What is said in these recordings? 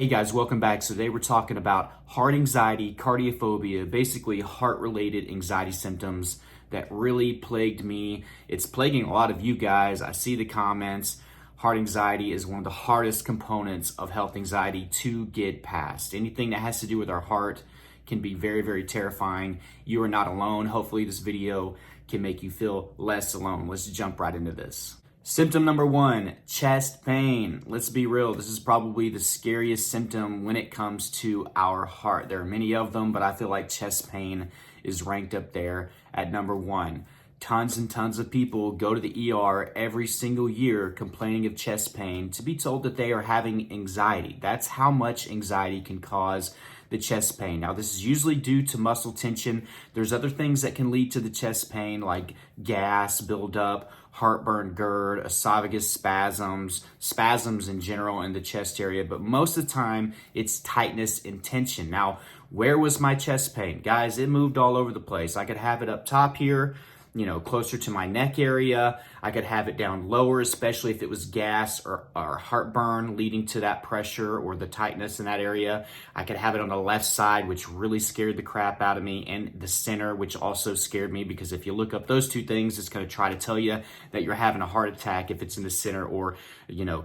Hey guys, welcome back. So today we're talking about heart anxiety, cardiophobia, basically heart-related anxiety symptoms that really plagued me. It's plaguing a lot of you guys. I see the comments. Heart anxiety is one of the hardest components of health anxiety to get past. Anything that has to do with our heart can be very, very terrifying. You are not alone. Hopefully this video can make you feel less alone. Let's jump right into this. Symptom number one, chest pain. Let's be real, this is probably the scariest symptom when it comes to our heart. There are many of them, but I feel like chest pain is ranked up there at number one. Tons and tons of people go to the ER every single year complaining of chest pain to be told that they are having anxiety. That's how much anxiety can cause the chest pain. Now, this is usually due to muscle tension. There's other things that can lead to the chest pain like gas buildup, heartburn, GERD, esophagus spasms in general in the chest area, but most of the time it's tightness and tension. Now, where was my chest pain? Guys, it moved all over the place. I could have it up top here, closer to my neck area. I could have it down lower, especially if it was gas or heartburn leading to that pressure or the tightness in that area. I could have it on the left side, which really scared the crap out of me, and the center, which also scared me, because if you look up those two things, it's going to try to tell you that you're having a heart attack if it's in the center or,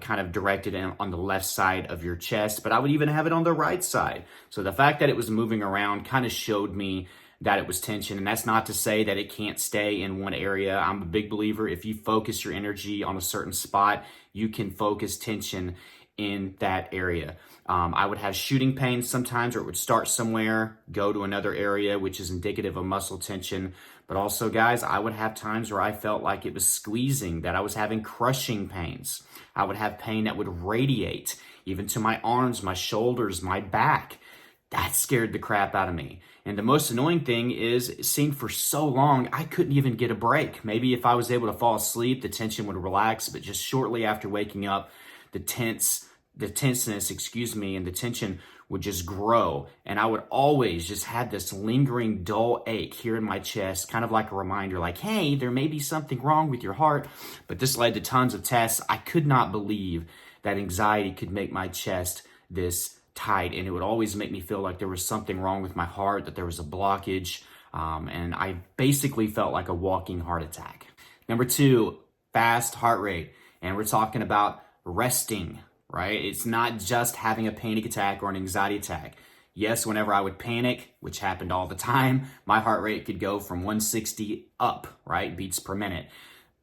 kind of directed on the left side of your chest. But I would even have it on the right side. So the fact that it was moving around kind of showed me that it was tension. And that's not to say that it can't stay in one area. I'm a big believer if you focus your energy on a certain spot, you can focus tension in that area. I would have shooting pains sometimes, or it would start somewhere, go to another area, which is indicative of muscle tension. But also, guys, I would have times where I felt like it was squeezing, that I was having crushing pains. I would have pain that would radiate even to my arms, my shoulders, my back. That scared the crap out of me. And the most annoying thing is, it seemed for so long, I couldn't even get a break. Maybe if I was able to fall asleep, the tension would relax, but just shortly after waking up, the tenseness, and the tension would just grow. And I would always just have this lingering dull ache here in my chest, kind of like a reminder, like, hey, there may be something wrong with your heart. But this led to tons of tests. I could not believe that anxiety could make my chest this tight, and it would always make me feel like there was something wrong with my heart, that there was a blockage, and I basically felt like a walking heart attack. Number two, fast heart rate, and we're talking about resting, right? It's not just having a panic attack or an anxiety attack. Yes, whenever I would panic, which happened all the time, my heart rate could go from 160 up, right, beats per minute.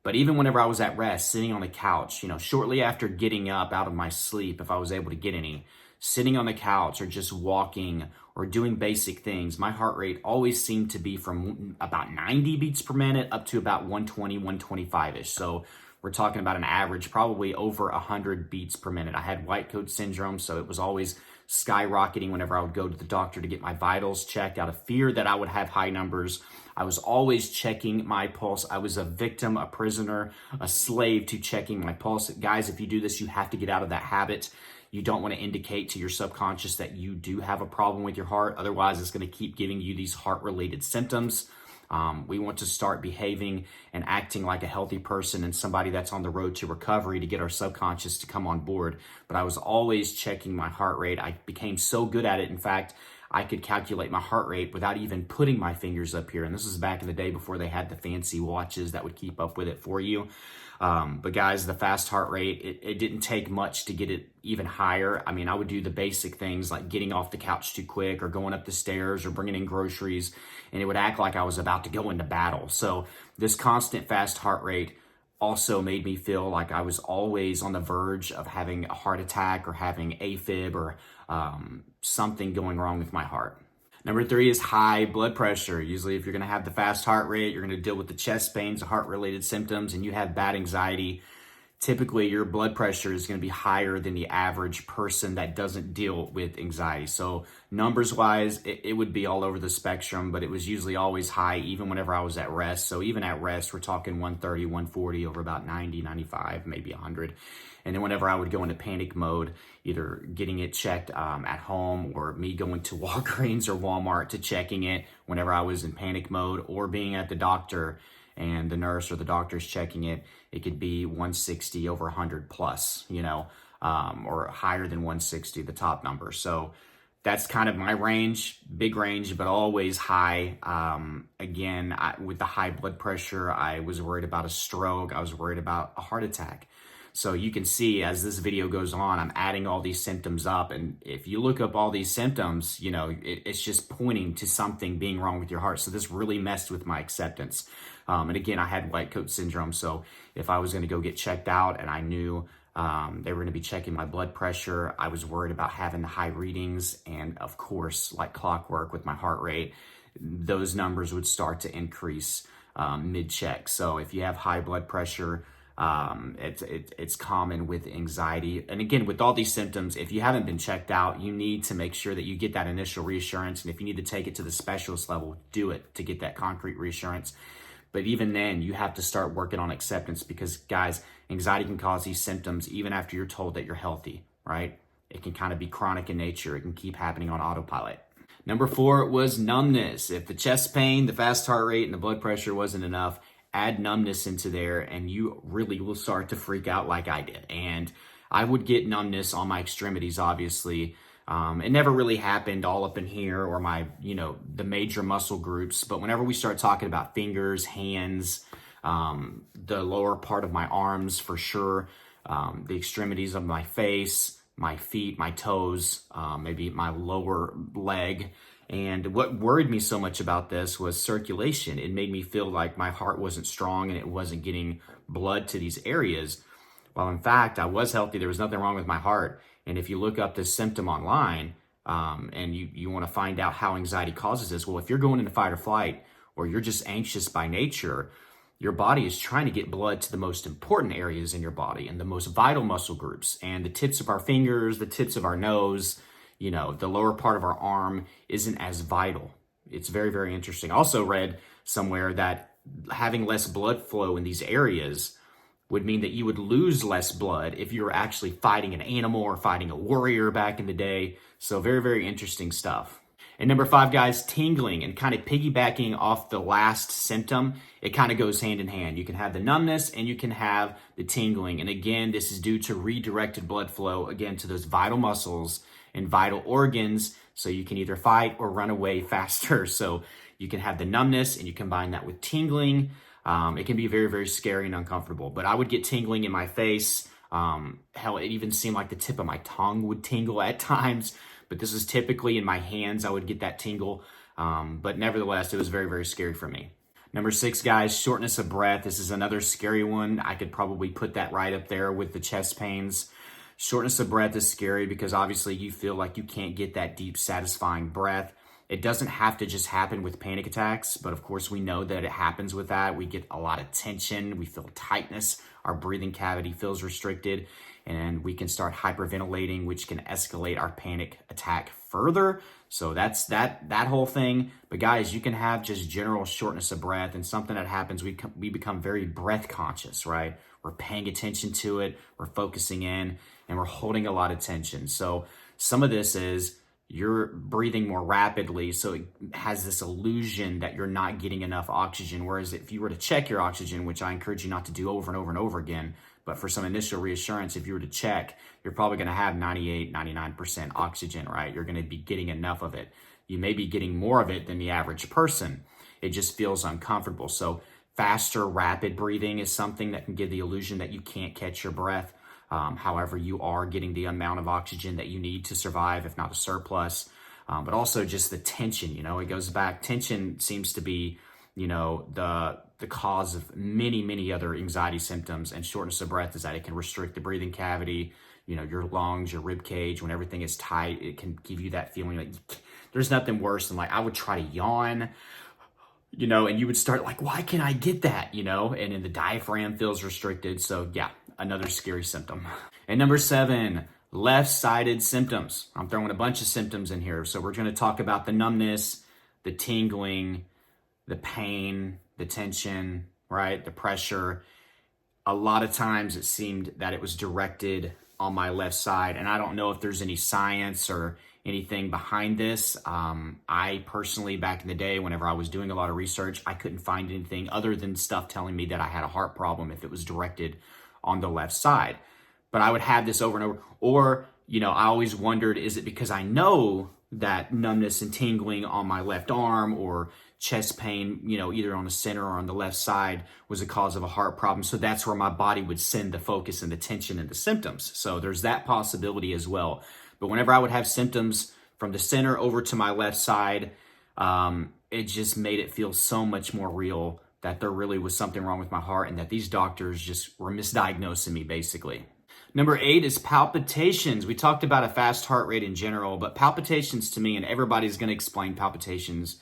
But even whenever I was at rest, sitting on the couch, shortly after getting up out of my sleep, if I was able to get any, sitting on the couch or just walking or doing basic things, my heart rate always seemed to be from about 90 beats per minute up to about 120, 125-ish. So we're talking about an average, probably over 100 beats per minute. I had white coat syndrome, so it was always skyrocketing whenever I would go to the doctor to get my vitals checked out of fear that I would have high numbers. I was always checking my pulse. I was a victim, a prisoner, a slave to checking my pulse. Guys, if you do this, you have to get out of that habit. You don't want to indicate to your subconscious that you do have a problem with your heart. Otherwise, it's going to keep giving you these heart-related symptoms. We want to start behaving and acting like a healthy person and somebody that's on the road to recovery to get our subconscious to come on board. But I was always checking my heart rate. I became so good at it. In fact, I could calculate my heart rate without even putting my fingers up here. And this is back in the day before they had the fancy watches that would keep up with it for you. But guys, the fast heart rate, it didn't take much to get it even higher. I mean, I would do the basic things like getting off the couch too quick or going up the stairs or bringing in groceries, and it would act like I was about to go into battle. So this constant fast heart rate also made me feel like I was always on the verge of having a heart attack or having AFib or something going wrong with my heart. Number three is high blood pressure. Usually if you're going to have the fast heart rate, you're going to deal with the chest pains, the heart-related symptoms, and you have bad anxiety, typically your blood pressure is going to be higher than the average person that doesn't deal with anxiety. So numbers-wise, it would be all over the spectrum, but it was usually always high even whenever I was at rest. So even at rest, we're talking 130, 140 over about 90, 95, maybe 100. And then whenever I would go into panic mode, either getting it checked at home or me going to Walgreens or Walmart to checking it whenever I was in panic mode, or being at the doctor and the nurse or the doctor's checking it, it could be 160 over 100 plus, or higher than 160, the top number. So that's kind of my range, big range, but always high. Again, with the high blood pressure, I was worried about a stroke. I was worried about a heart attack. So you can see as this video goes on, I'm adding all these symptoms up. And if you look up all these symptoms, you know, it's just pointing to something being wrong with your heart. So this really messed with my acceptance. And again, I had white coat syndrome. So if I was going to go get checked out and I knew they were going to be checking my blood pressure, I was worried about having the high readings. And of course, like clockwork with my heart rate, those numbers would start to increase mid-check. So if you have high blood pressure, it's common with anxiety. And again, with all these symptoms, if you haven't been checked out, you need to make sure that you get that initial reassurance. And if you need to take it to the specialist level, do it to get that concrete reassurance. But even then, you have to start working on acceptance because, guys, anxiety can cause these symptoms even after you're told that you're healthy, right? It can kind of be chronic in nature. It can keep happening on autopilot. Number 4 was numbness. If the chest pain, the fast heart rate, and the blood pressure wasn't enough, add numbness into there and you really will start to freak out like I did. And I would get numbness on my extremities, obviously. It never really happened all up in here or my, the major muscle groups. But whenever we start talking about fingers, hands, the lower part of my arms for sure, the extremities of my face, my feet, my toes, maybe my lower leg. And what worried me so much about this was circulation. It made me feel like my heart wasn't strong and it wasn't getting blood to these areas. While in fact, I was healthy. There was nothing wrong with my heart. And if you look up this symptom online and you want to find out how anxiety causes this, well, if you're going into fight or flight or you're just anxious by nature, your body is trying to get blood to the most important areas in your body and the most vital muscle groups. And the tips of our fingers, the tips of our nose, the lower part of our arm isn't as vital. It's very, very interesting. I also read somewhere that having less blood flow in these areas would mean that you would lose less blood if you were actually fighting an animal or fighting a warrior back in the day. So very, very interesting stuff. And number 5, guys, tingling, and kind of piggybacking off the last symptom, it kind of goes hand in hand. You can have the numbness and you can have the tingling. And again, this is due to redirected blood flow, again, to those vital muscles and vital organs. So you can either fight or run away faster. So you can have the numbness and you combine that with tingling. It can be very, very scary and uncomfortable, but I would get tingling in my face. Hell, it even seemed like the tip of my tongue would tingle at times, but this is typically in my hands. I would get that tingle. But nevertheless, it was very, very scary for me. Number 6, guys, shortness of breath. This is another scary one. I could probably put that right up there with the chest pains. Shortness of breath is scary because obviously you feel like you can't get that deep, satisfying breath. It doesn't have to just happen with panic attacks, but of course we know that it happens with that. We get a lot of tension, we feel tightness, our breathing cavity feels restricted, and we can start hyperventilating, which can escalate our panic attack further. So that's that whole thing. But guys, you can have just general shortness of breath, and something that happens, we become very breath conscious, right? We're paying attention to it, we're focusing in, and we're holding a lot of tension. So some of this is you're breathing more rapidly, so it has this illusion that you're not getting enough oxygen. Whereas if you were to check your oxygen, which I encourage you not to do over and over and over again, but for some initial reassurance, if you were to check, you're probably going to have 98, 99% oxygen, right? You're going to be getting enough of it. You may be getting more of it than the average person. It just feels uncomfortable. So faster, rapid breathing is something that can give the illusion that you can't catch your breath. However, you are getting the amount of oxygen that you need to survive, if not a surplus. But also just the tension, it goes back. Tension seems to be, the cause of many, many other anxiety symptoms. And shortness of breath is that it can restrict the breathing cavity, your lungs, your rib cage. When everything is tight, it can give you that feeling like there's nothing worse than I would try to yawn, and you would start why can't I get that, and then the diaphragm feels restricted. So yeah, another scary symptom. And number 7, left-sided symptoms. I'm throwing a bunch of symptoms in here. So we're going to talk about the numbness, the tingling, the pain, the tension, right? The pressure. A lot of times it seemed that it was directed on my left side. And I don't know if there's any science or anything behind this. I personally, back in the day, whenever I was doing a lot of research, I couldn't find anything other than stuff telling me that I had a heart problem if it was directed on the left side. but I would have this over and over. Or, I always wondered, is it because I know that numbness and tingling on my left arm or chest pain, either on the center or on the left side was a cause of a heart problem. So that's where my body would send the focus and the tension and the symptoms. So there's that possibility as well. But whenever I would have symptoms from the center over to my left side, it just made it feel so much more real that there really was something wrong with my heart and that these doctors just were misdiagnosing me, basically. Number 8 is palpitations. We talked about a fast heart rate in general, but palpitations to me, and everybody's going to explain palpitations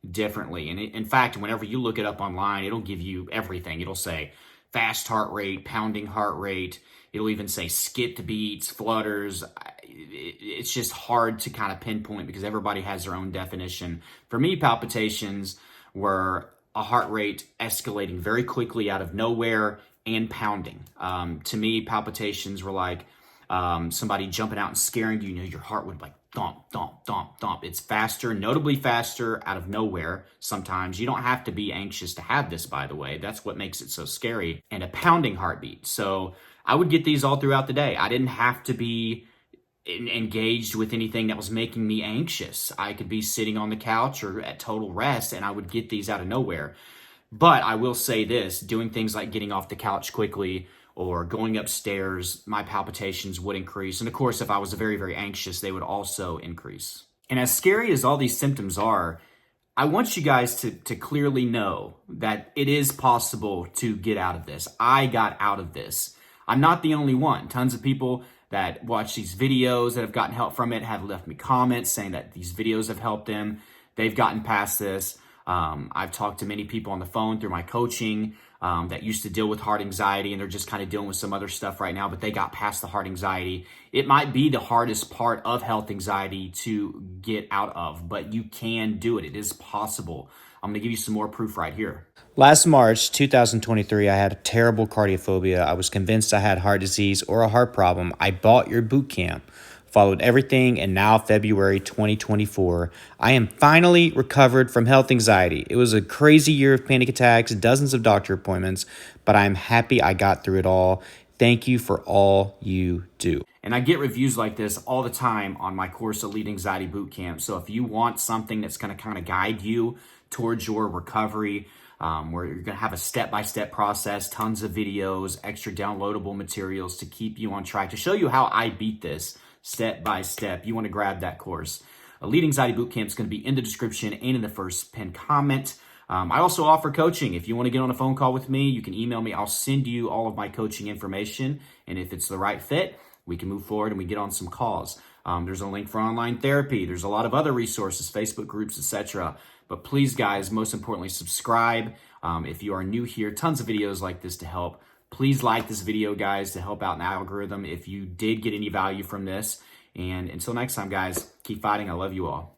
differently. And in fact, whenever you look it up online, it'll give you everything. It'll say fast heart rate, pounding heart rate. It'll even say skipped beats, flutters. It's just hard to kind of pinpoint because everybody has their own definition. For me, palpitations were a heart rate escalating very quickly out of nowhere and pounding. To me, palpitations were like somebody jumping out and scaring you. Your heart would like thump, thump, thump, thump. It's faster, notably faster out of nowhere sometimes. You don't have to be anxious to have this, by the way. That's what makes it so scary. And a pounding heartbeat. So I would get these all throughout the day. I didn't have to be engaged with anything that was making me anxious. I could be sitting on the couch or at total rest and I would get these out of nowhere. But I will say this, doing things like getting off the couch quickly or going upstairs, my palpitations would increase. And of course, if I was very, very anxious, they would also increase. And as scary as all these symptoms are, I want you guys to clearly know that it is possible to get out of this. I got out of this. I'm not the only one. Tons of people that watch these videos that have gotten help from it have left me comments saying that these videos have helped them. They've gotten past this. I've talked to many people on the phone through my coaching that used to deal with heart anxiety and they're just kind of dealing with some other stuff right now, but they got past the heart anxiety. It might be the hardest part of health anxiety to get out of, but you can do it. It is possible. I'm going to give you some more proof right here. Last March 2023, I had a terrible cardiophobia. I was convinced I had heart disease or a heart problem. I bought your boot camp, followed everything, and now February 2024, I am finally recovered from health anxiety. It was a crazy year of panic attacks, dozens of doctor appointments, but I'm happy I got through it all. Thank you for all you do. And I get reviews like this all the time on my course, Elite Anxiety Bootcamp. So if you want something that's going to kind of guide you towards your recovery, where you're going to have a step-by-step process, tons of videos, extra downloadable materials to keep you on track, to show you how I beat this step by step, you want to grab that course. Elite Anxiety Bootcamp is going to be in the description and in the first pinned comment. I also offer coaching. If you want to get on a phone call with me, you can email me. I'll send you all of my coaching information. And if it's the right fit, we can move forward and we get on some calls. There's a link for online therapy. There's a lot of other resources, Facebook groups, etc. But please, guys, most importantly, subscribe. If you are new here, tons of videos like this to help. Please like this video, guys, to help out an algorithm if you did get any value from this. And until next time, guys, keep fighting. I love you all.